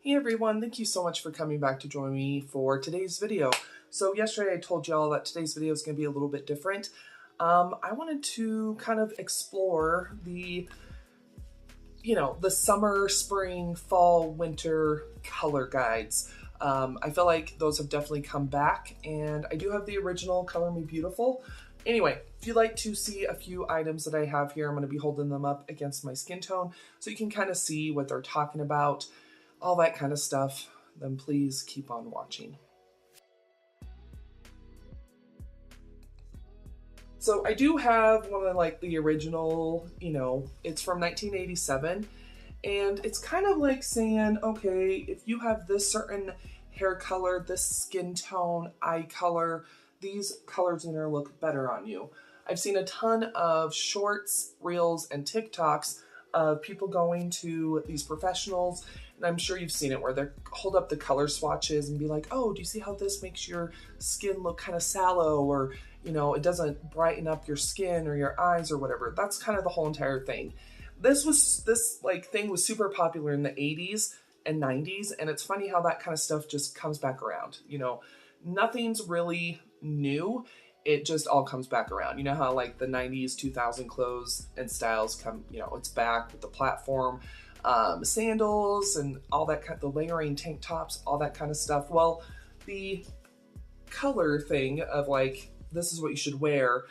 Hey everyone, thank you so much for coming back to join me for today's video. So yesterday I told y'all that today's video is going to be a little bit different. I wanted to kind of explore the summer, spring, fall, winter color guides. I feel like those have definitely come back, and I do have the original Color Me Beautiful. Anyway, if you'd like to see a few items that I have here, I'm going to be holding them up against my skin tone so you can kind of see what they're talking about, all that kind of stuff, then please keep on watching. So I do have one of the original, it's from 1987, and it's kind of like saying, okay, if you have this certain hair color, this skin tone, eye color, these colors are gonna look better on you. I've seen a ton of shorts, reels, and TikToks of people going to these professionals, and I'm sure you've seen it where they hold up the color swatches and be like, oh, do you see how this makes your skin look kind of sallow, or it doesn't brighten up your skin or your eyes or whatever. That's kind of the whole entire thing. This thing was super popular in the 80s and 90s, and it's funny how that kind of stuff just comes back around. Nothing's really new. It just all comes back around. You know how like the 90s, 2000 clothes and styles come, it's back with the platform, sandals and all that the layering tank tops, all that kind of stuff. Well, the color thing of like, this is what you should wear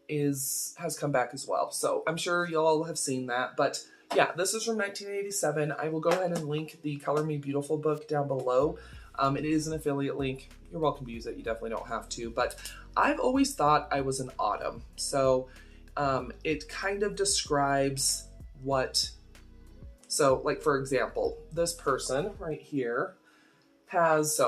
has come back as well. So I'm sure y'all have seen that, but yeah, this is from 1987. I will go ahead and link the Color Me Beautiful book down below. It is an affiliate link. You're welcome to use it. You definitely don't have to, but I've always thought I was an autumn. So it kind of describes so like for example, this person right here has,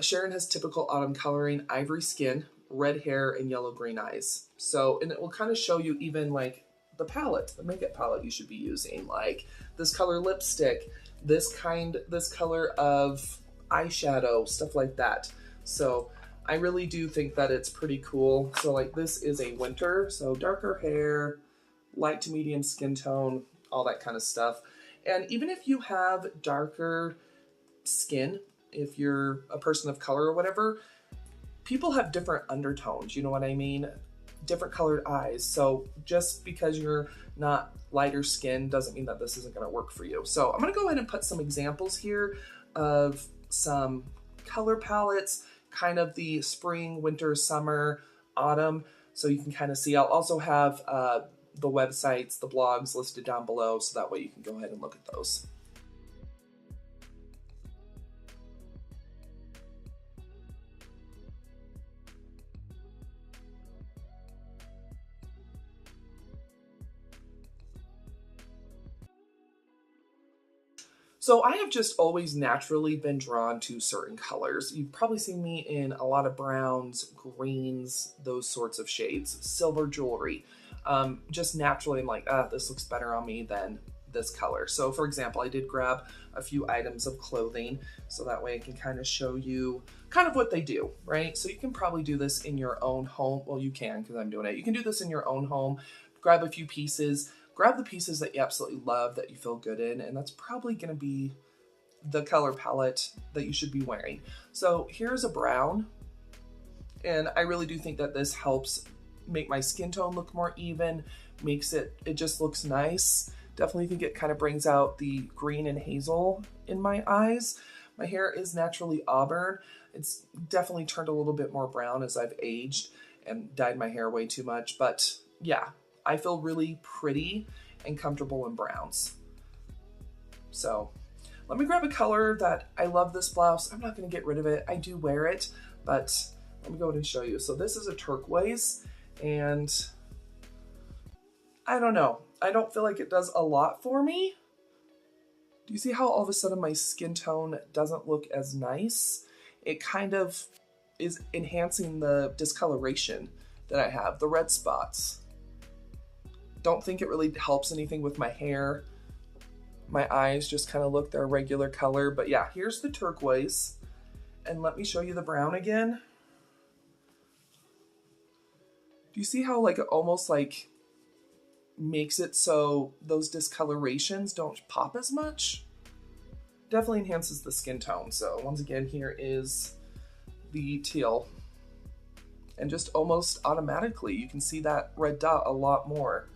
Sharon has typical autumn coloring, ivory skin, red hair, and yellow-green eyes. So, and it will kind of show you even like the makeup palette you should be using, like this color lipstick, this color of eyeshadow, stuff like that. So I really do think that it's pretty cool. So like this is a winter, so darker hair, light to medium skin tone, all that kind of stuff. And even if you have darker skin, if you're a person of color or whatever, people have different undertones, you know what I mean? Different colored eyes. So just because you're not lighter skin doesn't mean that this isn't gonna work for you. So I'm gonna go ahead and put some examples here of some color palettes, kind of the spring, winter, summer, autumn, so you can kind of see. I'll also have the websites, the blogs listed down below, so that way you can go ahead and look at those. So I have just always naturally been drawn to certain colors. You've probably seen me in a lot of browns, greens, those sorts of shades, silver jewelry. Just naturally I'm like, this looks better on me than this color. So for example, I did grab a few items of clothing so that way I can kind of show you kind of what they do, right? So you can probably do this in your own home. Well, you can, because I'm doing it. You can do this in your own home, grab a few pieces, grab the pieces that you absolutely love, that you feel good in, and that's probably going to be the color palette that you should be wearing. So here's a brown, and I really do think that this helps make my skin tone look more even, it just looks nice. Definitely think it kind of brings out the green and hazel in my eyes. My hair is naturally auburn. It's definitely turned a little bit more brown as I've aged and dyed my hair way too much, but yeah, I feel really pretty and comfortable in browns. So let me grab a color that I love. This blouse, I'm not going to get rid of it. I do wear it, but let me go ahead and show you. So this is a turquoise, and I don't know. I don't feel like it does a lot for me. Do you see how all of a sudden my skin tone doesn't look as nice? It kind of is enhancing the discoloration that I have, the red spots. Don't think it really helps anything with my hair. My eyes just kind of look their regular color, but yeah, here's the turquoise. And let me show you the brown again. Do you see how like it almost like makes it so those discolorations don't pop as much? definitely enhances the skin tone. So once again, here is the teal. And just almost automatically, you can see that red dot a lot more.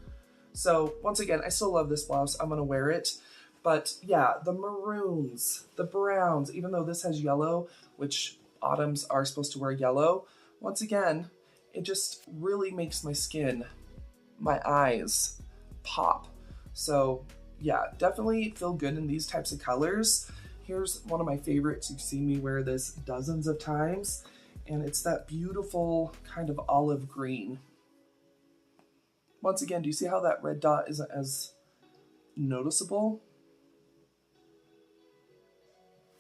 So once again, I still love this blouse. I'm gonna wear it. But yeah, the maroons, the browns, even though this has yellow, which autumns are supposed to wear yellow, once again, it just really makes my skin, my eyes pop. So yeah, definitely feel good in these types of colors. Here's one of my favorites. You've seen me wear this dozens of times, and it's that beautiful kind of olive green. Once again, do you see how that red dot isn't as noticeable?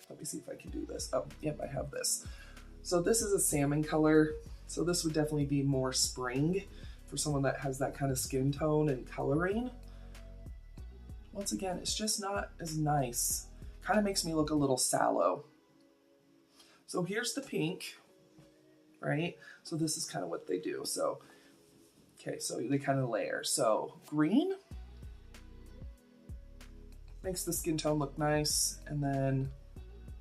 Let me see if I can do this. Oh, yep, I have this. So this is a salmon color. So this would definitely be more spring for someone that has that kind of skin tone and coloring. Once again, it's just not as nice. Kind of makes me look a little sallow. So here's the pink, right? So this is kind of what they do. So, okay, so they kind of layer. So green makes the skin tone look nice, and then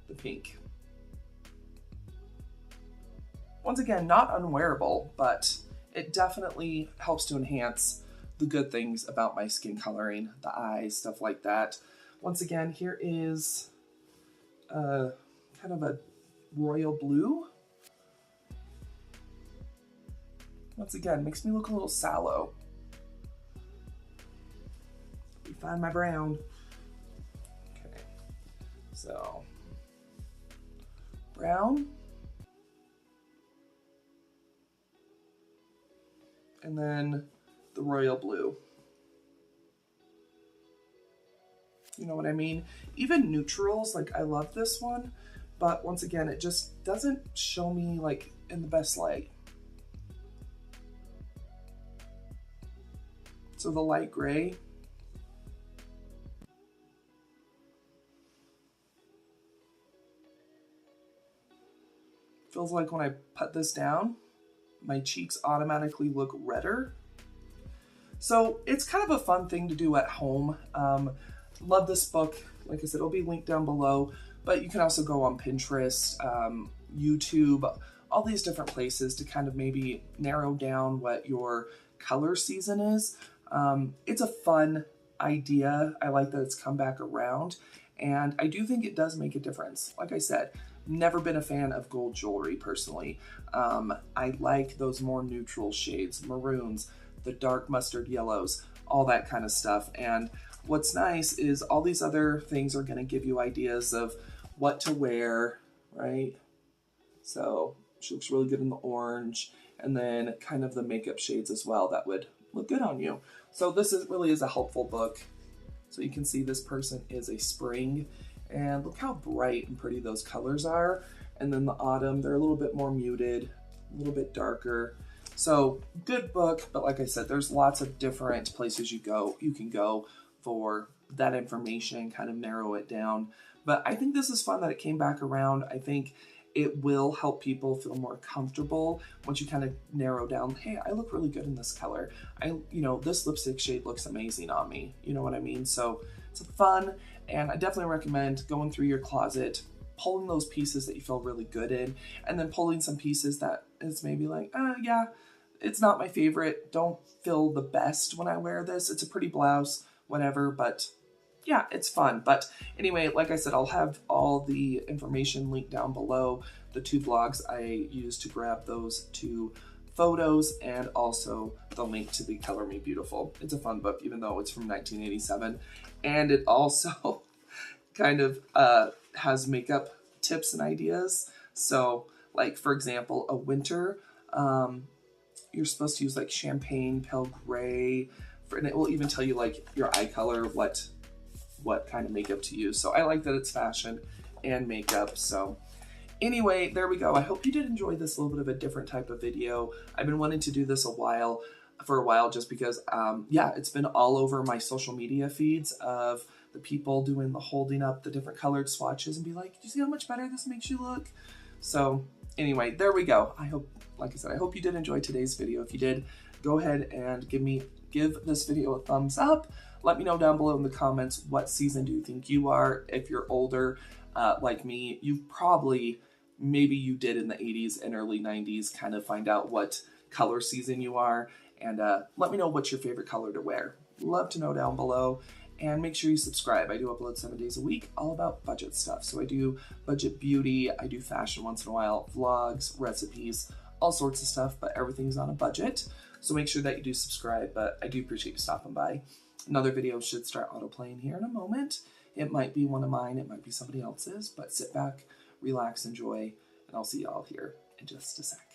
the pink. Once again, not unwearable, but it definitely helps to enhance the good things about my skin coloring, the eyes, stuff like that. Once again, here is kind of a royal blue. Once again, makes me look a little sallow. Let me find my brown. Okay, so brown. And then the royal blue. You know what I mean? Even neutrals, like I love this one, but once again, it just doesn't show me like in the best light. So the light gray. Feels like when I put this down, my cheeks automatically look redder. So it's kind of a fun thing to do at home. Love this book. Like I said, it'll be linked down below, but you can also go on Pinterest, YouTube, all these different places to kind of maybe narrow down what your color season is. It's a fun idea. I like that it's come back around, and I do think it does make a difference. Like I said, never been a fan of gold jewelry personally. I like those more neutral shades, maroons, the dark mustard yellows, all that kind of stuff. And what's nice is all these other things are going to give you ideas of what to wear, right? So she looks really good in the orange, and then kind of the makeup shades as well that would look good on you. So this really is a helpful book. So you can see this person is a spring, and look how bright and pretty those colors are. And then the autumn, they're a little bit more muted, a little bit darker. So good book, but like I said, there's lots of different places you can go for that information, kind of narrow it down. But I think this is fun that it came back around. I think it will help people feel more comfortable once you kind of narrow down, hey, I look really good in this color. This lipstick shade looks amazing on me. You know what I mean? So it's fun, and I definitely recommend going through your closet, pulling those pieces that you feel really good in, and then pulling some pieces that is maybe like, yeah, it's not my favorite. Don't feel the best when I wear this. It's a pretty blouse, whatever, but yeah, it's fun. But anyway, like I said, I'll have all the information linked down below, the 2 vlogs I used to grab those 2 photos, and also the link to the Color Me Beautiful. It's a fun book, even though it's from 1987. And it also kind of has makeup tips and ideas. So like, for example, a winter, you're supposed to use like champagne pale gray, and it will even tell you like your eye color, what kind of makeup to use. So I like that it's fashion and makeup. So anyway, there we go. I hope you did enjoy this little bit of a different type of video. I've been wanting to do this for a while just because, yeah, it's been all over my social media feeds of the people doing the holding up the different colored swatches and be like, do you see how much better this makes you look? So anyway, there we go. Like I said, I hope you did enjoy today's video. If you did, go ahead and give this video a thumbs up. Let me know down below in the comments, what season do you think you are? If you're older, like me, you've probably, maybe you did in the 80s and early 90s, kind of find out what color season you are. And let me know what's your favorite color to wear. Love to know down below. And make sure you subscribe. I do upload 7 days a week, all about budget stuff. So I do budget beauty, I do fashion once in a while, vlogs, recipes, all sorts of stuff, but everything's on a budget. So make sure that you do subscribe, but I do appreciate you stopping by. Another video should start autoplaying here in a moment. It might be one of mine, it might be somebody else's, but sit back, relax, enjoy, and I'll see y'all here in just a sec.